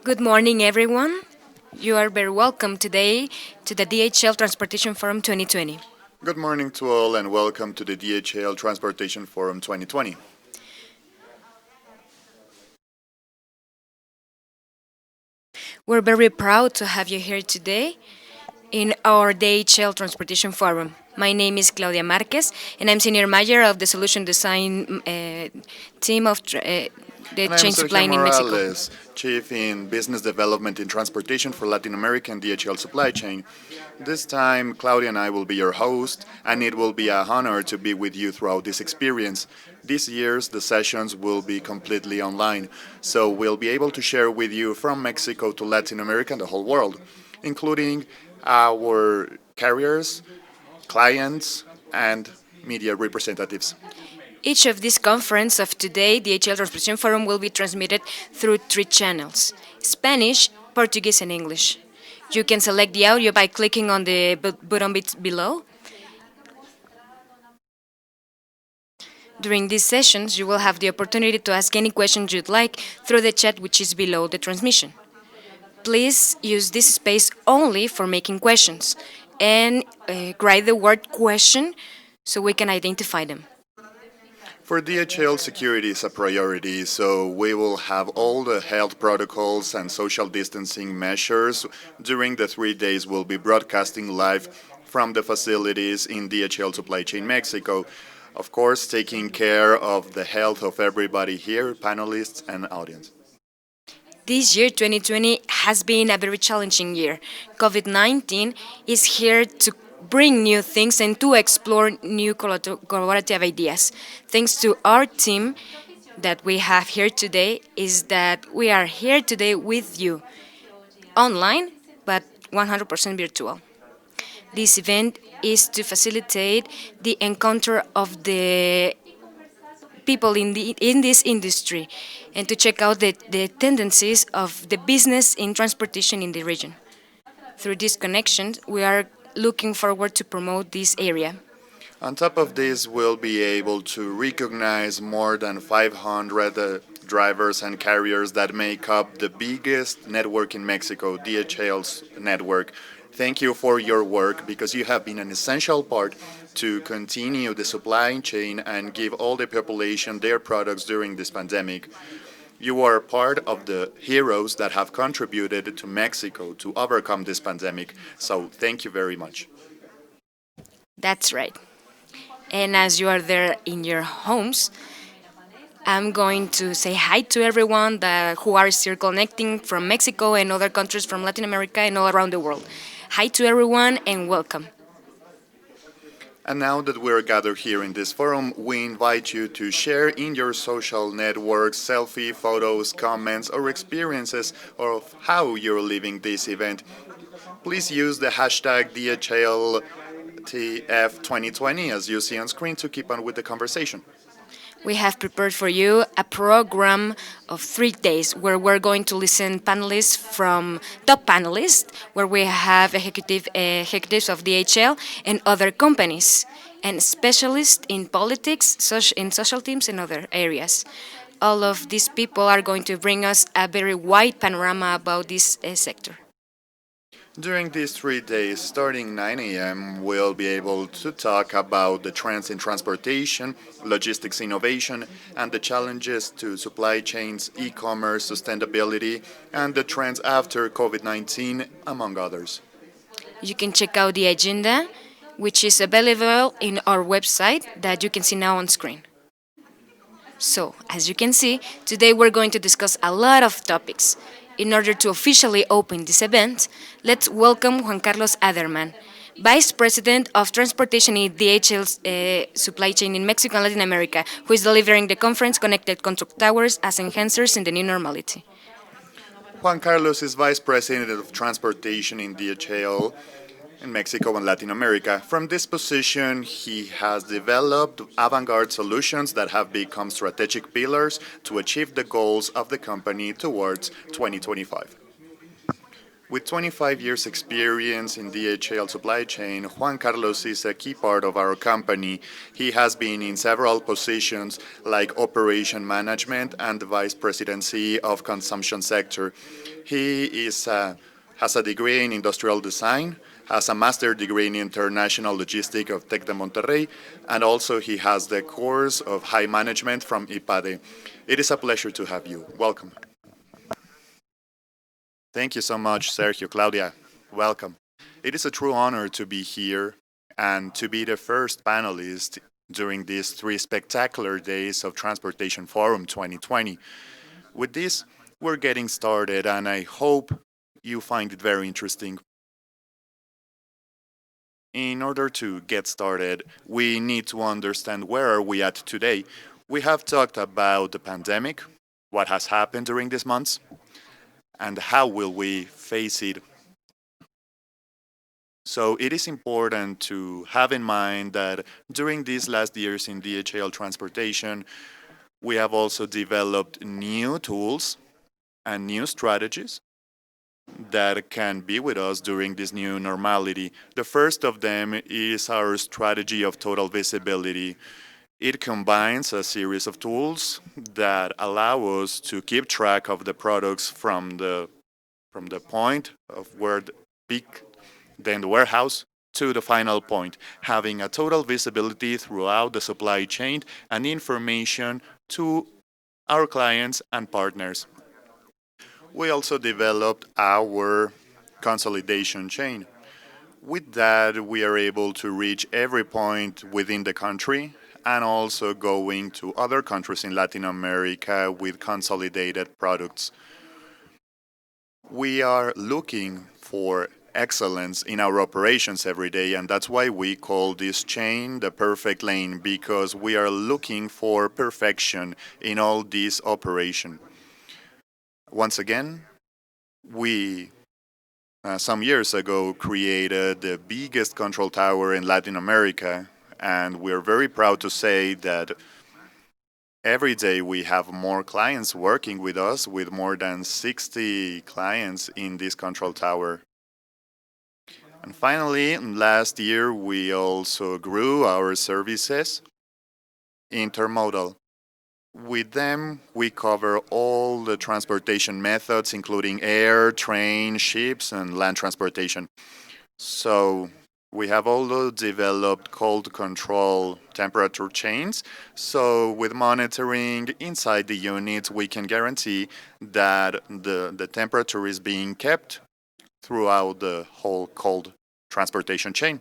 Good morning, everyone. You are very welcome today to the DHL Transportation Forum 2020. Good morning to all and welcome to the DHL Transportation Forum 2020. We're very proud to have you here today in our DHL Transportation Forum. My name is Claudia Marquez, and I'm Senior Manager of the Solution Design team of the And I'm Chain Sergio Supply in Mexico. Morales, Chief in Business Development in Transportation for Latin America and DHL Supply Chain. This time, Claudia and I will be your host, and it will be an honor to be with you throughout this experience. This year's the sessions will be completely online, so we'll be able to share with you from Mexico to Latin America and the whole world, including our carriers, clients, and media representatives. Each of these conference of today, the DHL Transportation Forum, will be transmitted through three channels: Spanish, Portuguese, and English. You can select the audio by clicking on the button below. During these sessions, you will have the opportunity to ask any questions you'd like through the chat which is below the transmission. Please use this space only for making questions and write the word question so we can identify them. For DHL, security is a priority, so we will have all the health protocols and social distancing measures during the 3 days we'll be broadcasting live from the facilities in DHL Supply Chain Mexico. Of course, taking care of the health of everybody here, panelists and audience. This year, 2020, has been a very challenging year. COVID 19 is here to bring new things and to explore new collaborative ideas. Thanks to our team that we have here today, is that we are here today with you online, but 100% virtual. This event is to facilitate the encounter of the people in this industry and to check out the tendencies of the business in transportation in the region. Through these connections, we are looking forward to promote this area. On top of this, we'll be able to recognize more than 500 drivers and carriers that make up the biggest network in Mexico, DHL's network. Thank you for your work because you have been an essential part to continue the supply chain and give all the population their products during this pandemic. You are part of the heroes that have contributed to Mexico to overcome this pandemic. So thank you very much. That's right. And as you are there in your homes, I'm going to say hi to everyone who are still connecting from Mexico and other countries from Latin America and all around the world. Hi to everyone and welcome. And now that we're gathered here in this forum, we invite you to share in your social networks selfie, photos, comments, or experiences of how you're living this event. Please use the hashtag DHLTF2020 as you see on screen to keep on with the conversation. We have prepared for you a program of 3 days where we're going to listen panelists from top panelists, where we have executives of DHL and other companies, and specialists in politics, in social teams, and other areas. All of these people are going to bring us a very wide panorama about this sector. During these 3 days, starting 9 a.m., we'll be able to talk about the trends in transportation, logistics innovation, and the challenges to supply chains, e-commerce, sustainability, and the trends after COVID-19, among others. You can check out the agenda, which is available in our website that you can see now on screen. So, as you can see, today we're going to discuss a lot of topics. In order to officially open this event, let's welcome Juan Carlos Aderman, Vice President of Transportation in DHL's supply chain in Mexico and Latin America, who is delivering the conference Connected Control Towers as Enhancers in the New Normality. Juan Carlos is Vice President of Transportation in DHL in Mexico and Latin America. From this position, he has developed avant-garde solutions that have become strategic pillars to achieve the goals of the company towards 2025. With 25 years experience in DHL supply chain, Juan Carlos is a key part of our company. He has been in several positions like operation management and the vice presidency of consumption sector. Has a degree in industrial design, has a master degree in international logistics of Tec de Monterrey, and also he has the course of high management from IPADE. It is a pleasure to have you. Welcome. Thank you so much, Sergio. Claudia, welcome. It is a true honor to be here and to be the first panelist during these 3 spectacular days of Transportation Forum 2020. With this, we're getting started, and I hope you find it very interesting. In order to get started, we need to understand where are we at today. We have talked about the pandemic, what has happened during these months, and how will we face it. So it is important to have in mind that during these last years in DHL transportation, we have also developed new tools and new strategies that can be with us during this new normality. The first of them is our strategy of total visibility. It combines a series of tools that allow us to keep track of the products from the point of where the peak, then the warehouse, to the final point, having a total visibility throughout the supply chain and information to our clients and partners. We also developed our consolidation chain. With that, we are able to reach every point within the country and also going to other countries in Latin America with consolidated products. We are looking for excellence in our operations every day, and that's why we call this chain the perfect lane, because we are looking for perfection in all this operation. Once again, we some years ago created the biggest control tower in Latin America, and we're very proud to say that every day we have more clients working with us, with more than 60 clients in this control tower. And finally, last year we also grew our services intermodal. With them, we cover all the transportation methods, including air, train, ships, and land transportation. So we have also developed cold control temperature chains. So with monitoring inside the units, we can guarantee that the temperature is being kept throughout the whole cold transportation chain.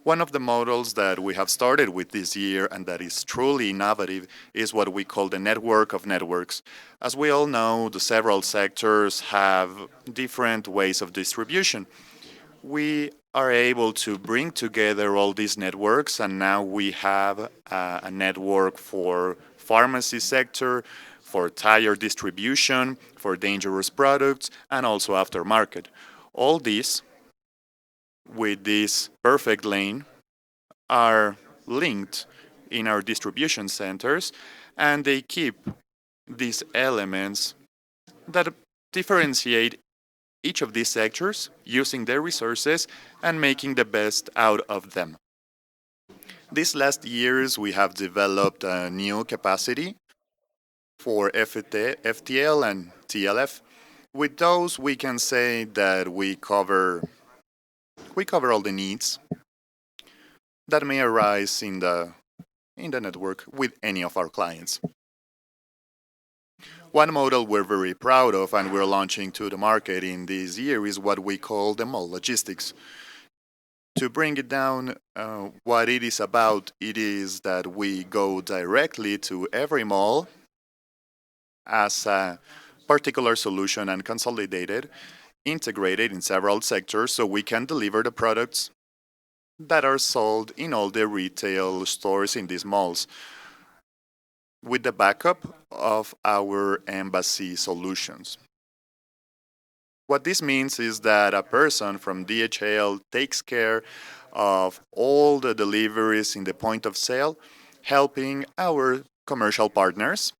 One of the models that we have started with this year and that is truly innovative is what we call the network of networks. As we all know, the several sectors have different ways of distribution. We are able to bring together all these networks, and now we have a network for pharmacy sector, for tire distribution, for dangerous products, and also aftermarket. All these with this perfect lane are linked in our distribution centers, and they keep these elements that differentiate each of these sectors, using their resources and making the best out of them. These last years, we have developed a new capacity for FTL and TLF. With those, we can say that we cover all the needs that may arise in the network with any of our clients. One model we're very proud of and we're launching to the market in this year is what we call the mall logistics. To bring it down, what it is about, it is that we go directly to every mall as a particular solution and consolidated, integrated in several sectors so we can deliver the products that are sold in all the retail stores in these malls with the backup of our embassy solutions. What this means is that a person from DHL takes care of all the deliveries in the point of sale, helping our commercial partners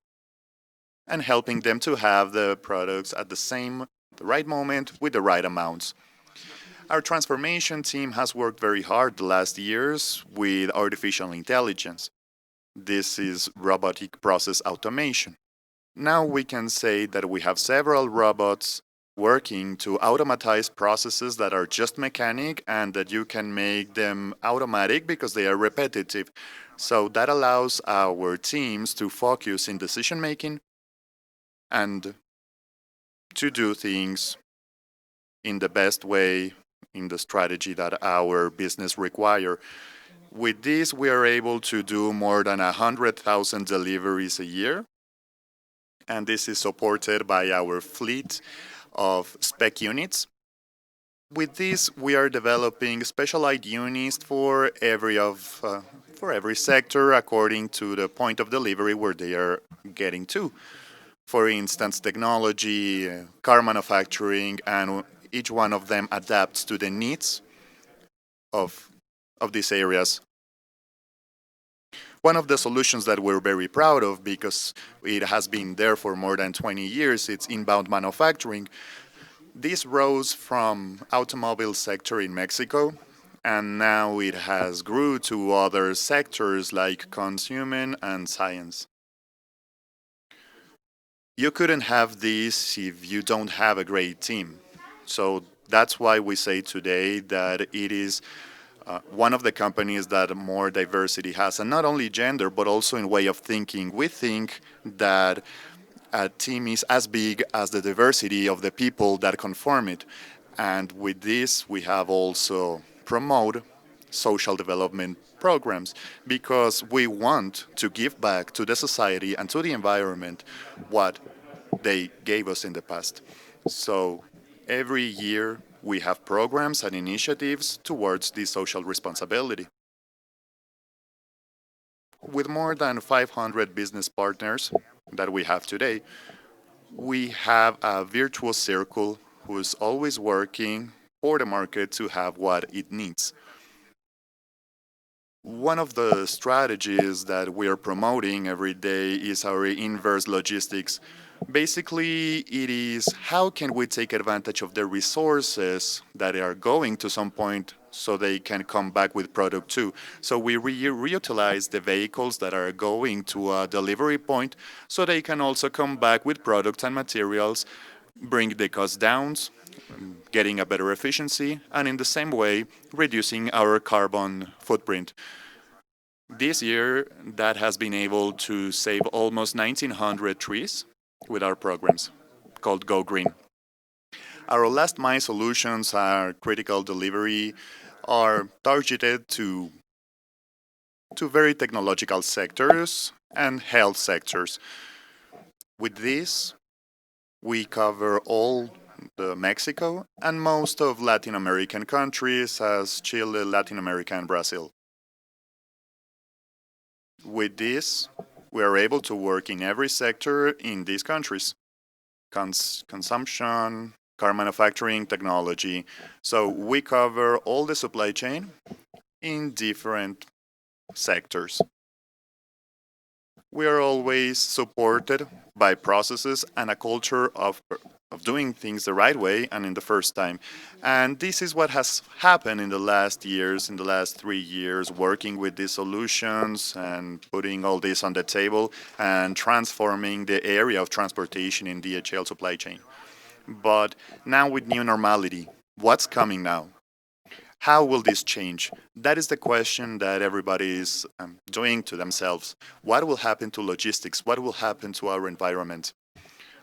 and helping them to have the products at the the right moment with the right amounts. Our transformation team has worked very hard the last years with artificial intelligence. This is robotic process automation. Now we can say that we have several robots working to automatize processes that are just mechanic and that you can make them automatic because they are repetitive. So that allows our teams to focus in decision making and to do things in the best way in the strategy that our business require. With this, we are able to do more than 100,000 deliveries a year, and this is supported by our fleet of spec units. With this, we are developing specialized units for every sector according to the point of delivery where they are getting to. For instance, technology, car manufacturing, and each one of them adapts to the needs of, of these areas. One of the solutions that we're very proud of because it has been there for more than 20 years, it's inbound manufacturing. This rose from automobile sector in Mexico and now it has grew to other sectors like consumer and science. You couldn't have this if you don't have a great team. So that's why we say today that it is one of the companies that more diversity has, and not only gender, but also in way of thinking. We think that a team is as big as the diversity of the people that conform it. And with this, we have also promote social development programs because we want to give back to the society and to the environment what they gave us in the past. So every year we have programs and initiatives towards this social responsibility. With more than 500 business partners that we have today, we have a virtuous circle who is always working for the market to have what it needs. One of the strategies that we are promoting every day is our inverse logistics. Basically, it is how can we take advantage of the resources that are going to some point so they can come back with product too. So we reutilize the vehicles that are going to a delivery point so they can also come back with products and materials, bring the cost down, getting a better efficiency, and in the same way, reducing our carbon footprint. This year, that has been able to save almost 1,900 trees with our programs called Go Green. Our last mile solutions are critical delivery, are targeted to very technological sectors and health sectors. With this, we cover all the Mexico and most of Latin American countries as Chile, Latin America, and Brazil. With this, we are able to work in every sector in these countries. Consumption, car manufacturing, technology. So we cover all the supply chain in different sectors. We are always supported by processes and a culture of doing things the right way and in the first time. And this is what has happened in the last years, in the last 3 years, working with these solutions and putting all this on the table and transforming the area of transportation in DHL supply chain. But now with new normality, what's coming now? How will this change? That is the question that everybody is doing to themselves. What will happen to logistics? What will happen to our environment?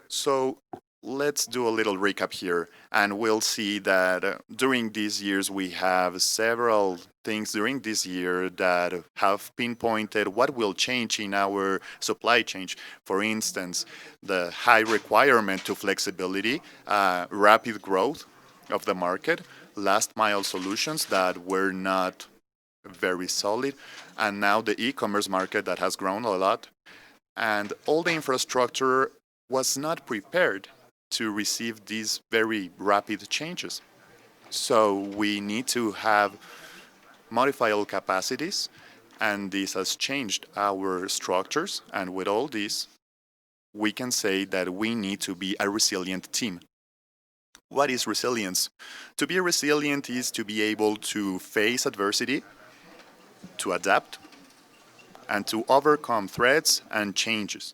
So let's do a little recap here, and we'll see that during these years we have several things during this year that have pinpointed what will change in our supply chain. For instance, the high requirement to flexibility, rapid growth of the market, last mile solutions that were not very solid, and now the e-commerce market that has grown a lot, and all the infrastructure was not prepared to receive these very rapid changes. So we need to have modifiable capacities, and this has changed our structures, and with all this, we can say that we need to be a resilient team. What is resilience? To be resilient is to be able to face adversity, to adapt, and to overcome threats and changes.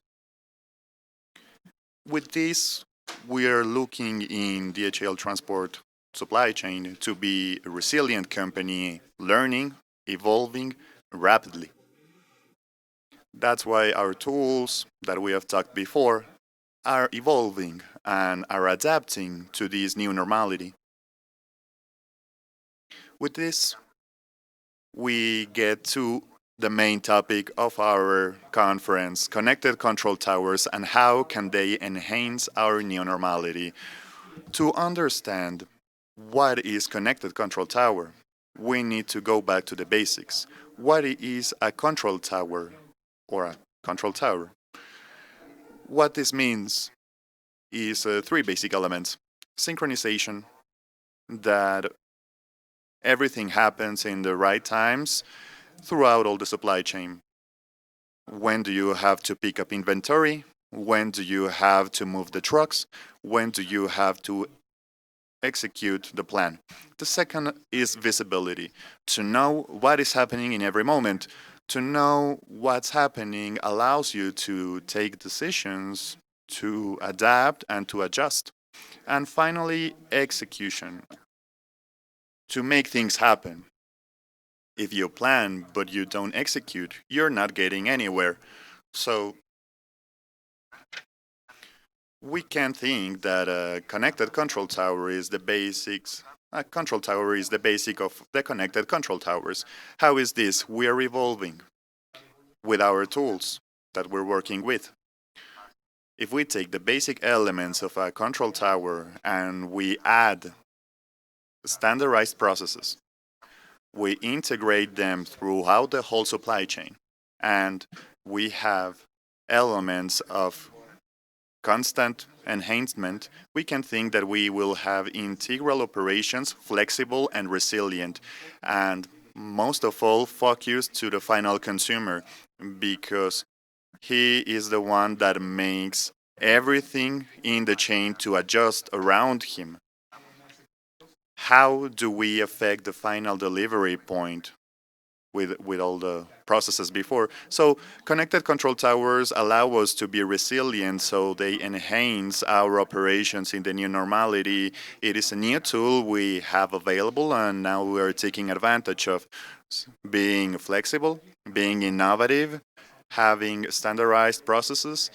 With this, we are looking in DHL Transport supply chain to be a resilient company, learning, evolving rapidly. That's why our tools that we have talked before are evolving and are adapting to this new normality. With this, we get to the main topic of our conference, connected control towers and how can they enhance our new normality. To understand what is connected control tower, we need to go back to the basics. What is a control tower or a control tower? What this means is three basic elements. Synchronization, that everything happens in the right times throughout all the supply chain. When do you have to pick up inventory? When do you have to move the trucks? When do you have to execute the plan? The second is visibility, to know what is happening in every moment. To know what's happening allows you to take decisions, to adapt, and to adjust. And finally, execution, to make things happen. If you plan but you don't execute, you're not getting anywhere. So we can think that a connected control tower is the basics. A control tower is the basic of the connected control towers. How is this? We are evolving with our tools that we're working with. If we take the basic elements of a control tower and we add standardized processes, we integrate them throughout the whole supply chain, and we have elements of constant enhancement, we can think that we will have integral operations, flexible and resilient, and most of all focused to the final consumer, because he is the one that makes everything in the chain to adjust around him. How do we affect the final delivery point with all the processes before? So connected control towers allow us to be resilient, so they enhance our operations in the new normality. It is a new tool we have available, and now we are taking advantage of being flexible, being innovative, having standardized processes,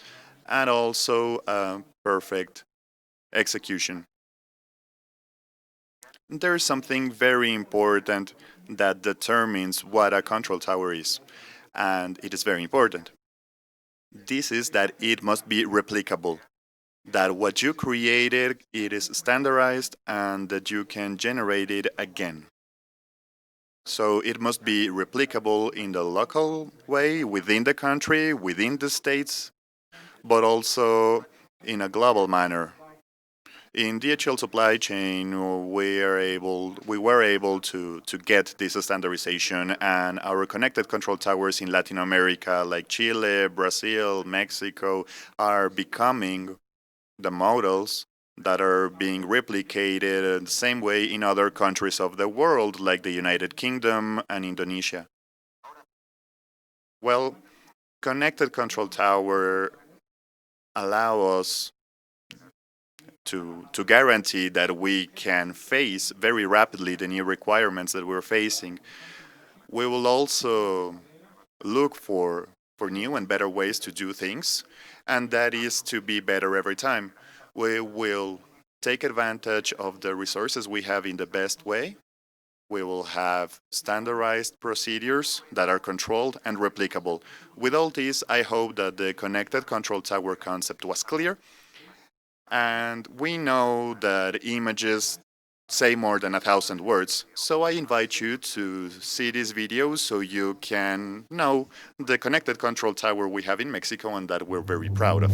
and also perfect execution. There is something very important that determines what a control tower is, and it is very important. This is that it must be replicable, that what you created, it is standardized, and that you can generate it again. So it must be replicable in the local way, within the country, within the states, but also in a global manner. In DHL supply chain, we were able to get this standardization, and our connected control towers in Latin America, like Chile, Brazil, Mexico, are becoming the models that are being replicated the same way in other countries of the world, like the United Kingdom and Indonesia. Well, connected control tower allow us to guarantee that we can face very rapidly the new requirements that we're facing. We will also look for new and better ways to do things, and that is to be better every time. We will take advantage of the resources we have in the best way. We will have standardized procedures that are controlled and replicable. With all this, I hope that the connected control tower concept was clear. And we know that images say more than 1,000 words. So I invite you to see this video so you can know the connected control tower we have in Mexico and that we're very proud of.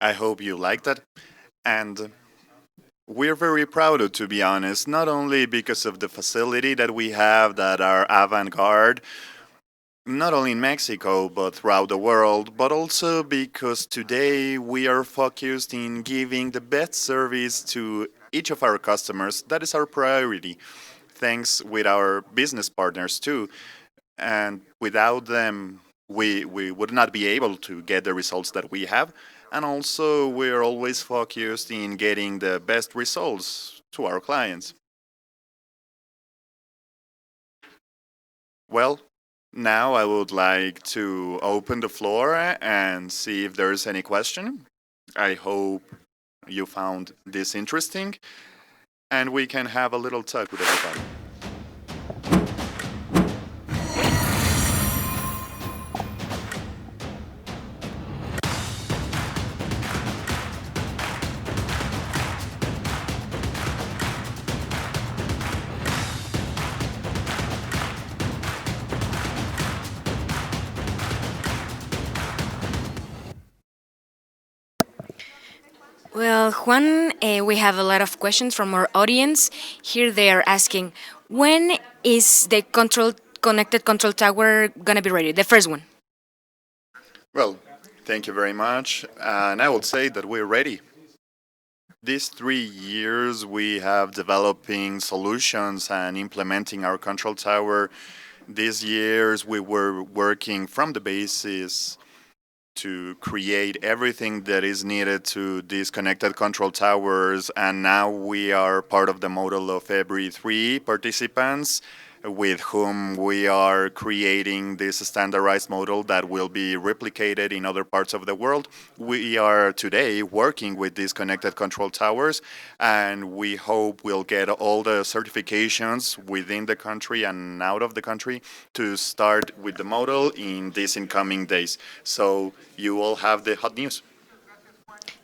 I hope you liked it. And we're very proud, to be honest, not only because of the facility that we have that are avant garde, not only in Mexico but throughout the world, but also because today we are focused in giving the best service to each of our customers. That is our priority. Thanks with our business partners too. And without them, we would not be able to get the results that we have. And also, we're always focused in getting the best results to our clients. Well, now I would like to open the floor and see if there's any question. I hope you found this interesting and we can have a little talk with everybody. Well, Juan, we have a lot of questions from our audience. Here they are asking, when is the connected control tower gonna be ready? The first one. Well, thank you very much. And I would say that we're ready. These 3 years we have developing solutions and implementing our control tower. These years we were working from the basis to create everything that is needed to these connected control towers, and now we are part of the model of every three participants with whom we are creating this standardized model that will be replicated in other parts of the world. We are today working with these connected control towers, and we hope we'll get all the certifications within the country and out of the country to start with the model in these incoming days. So you all have the hot news.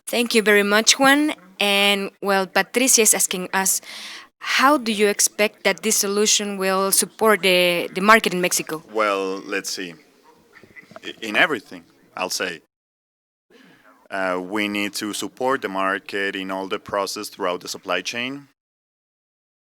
Thank you very much, Juan. And well, Patricia is asking us, how do you expect that this solution will support the market in Mexico? Well, let's see. In everything, I'll say. We need to support the market in all the process throughout the supply chain.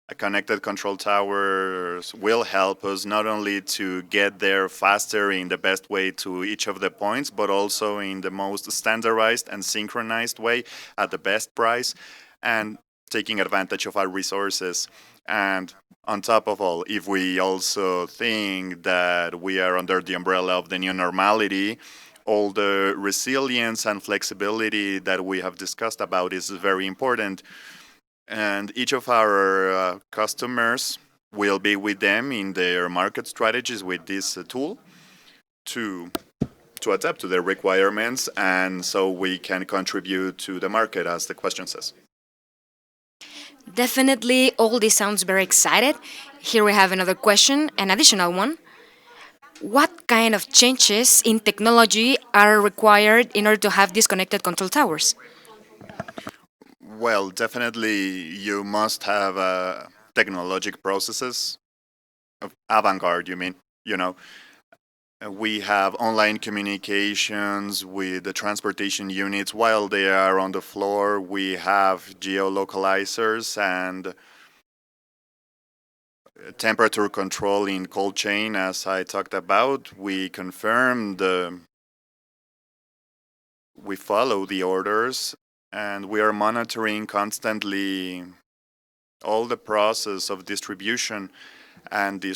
A connected control towers will help us not only to get there faster in the best way to each of the points, but also in the most standardized and synchronized way at the best price and taking advantage of our resources. And on top of all, if we also think that we are under the umbrella of the new normality, all the resilience and flexibility that we have discussed about is very important. And each of our customers will be with them in their market strategies with this tool to adapt to their requirements, and so we can contribute to the market, as the question says. Definitely, all this sounds very excited. Here we have another question, an additional one. What kind of changes in technology are required in order to have these connected control towers? Well, definitely you must have technologic processes of avant-garde, you mean, you know. We have online communications with the transportation units while they are on the floor. We have geolocalizers and temperature control in cold chain, as I talked about. We confirm we follow the orders, and we are monitoring constantly all the process of distribution, and to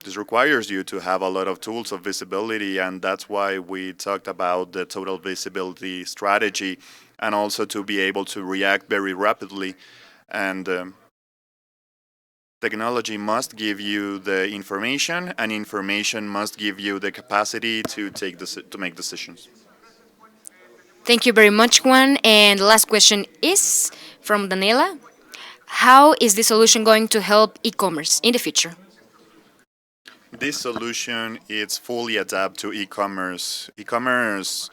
this requires you to have a lot of tools of visibility, and that's why we talked about the total visibility strategy, and also to be able to react very rapidly. And technology must give you the information, and information must give you the capacity to make decisions. Thank you very much, Juan. And the last question is from Daniela. How is the solution going to help e-commerce in the future? This solution is fully adapt to e-commerce. E-commerce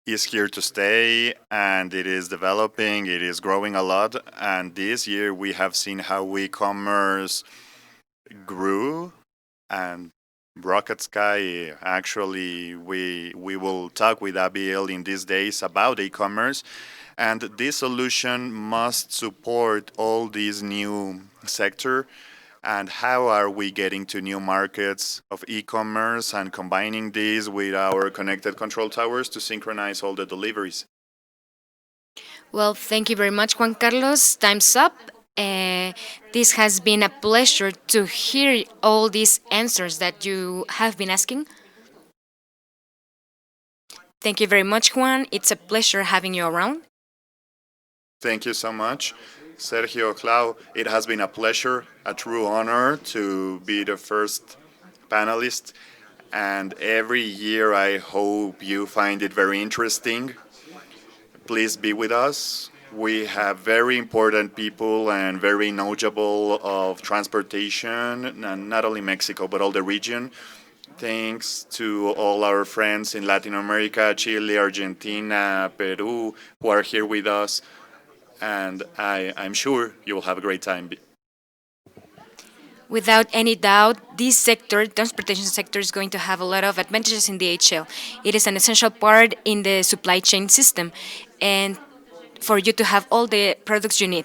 is here to stay, and it is developing, it is growing a lot, and this year we have seen how e-commerce grew and Rocket Sky. Actually, we will talk with Abiel in these days about e-commerce, and this solution must support all these new sector. And how are we getting to new markets of e-commerce and combining these with our connected control towers to synchronize all the deliveries? Well, thank you very much, Juan Carlos. Time's up. Uh, this has been a pleasure to hear all these answers that you have been asking. Thank you very much, Juan. It's a pleasure having you around. Thank you so much, Sergio Clau. It has been a pleasure, a true honor to be the first panelist. And every year, I hope you find it very interesting. Please be with us. We have very important people and very knowledgeable of transportation, and not only Mexico, but all the region. Thanks to all our friends in Latin America, Chile, Argentina, Peru, who are here with us. And I'm sure you will have a great time. Without any doubt, this sector, transportation sector, is going to have a lot of advantages in DHL. It is an essential part in the supply chain system, and for you to have all the products you need.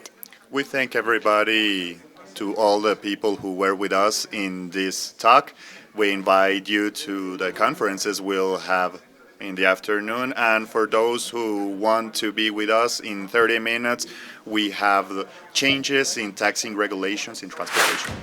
We thank everybody, to all the people who were with us in this talk. We invite you to the conferences we'll have in the afternoon. And for those who want to be with us in 30 minutes, we have changes in taxing regulations in transportation.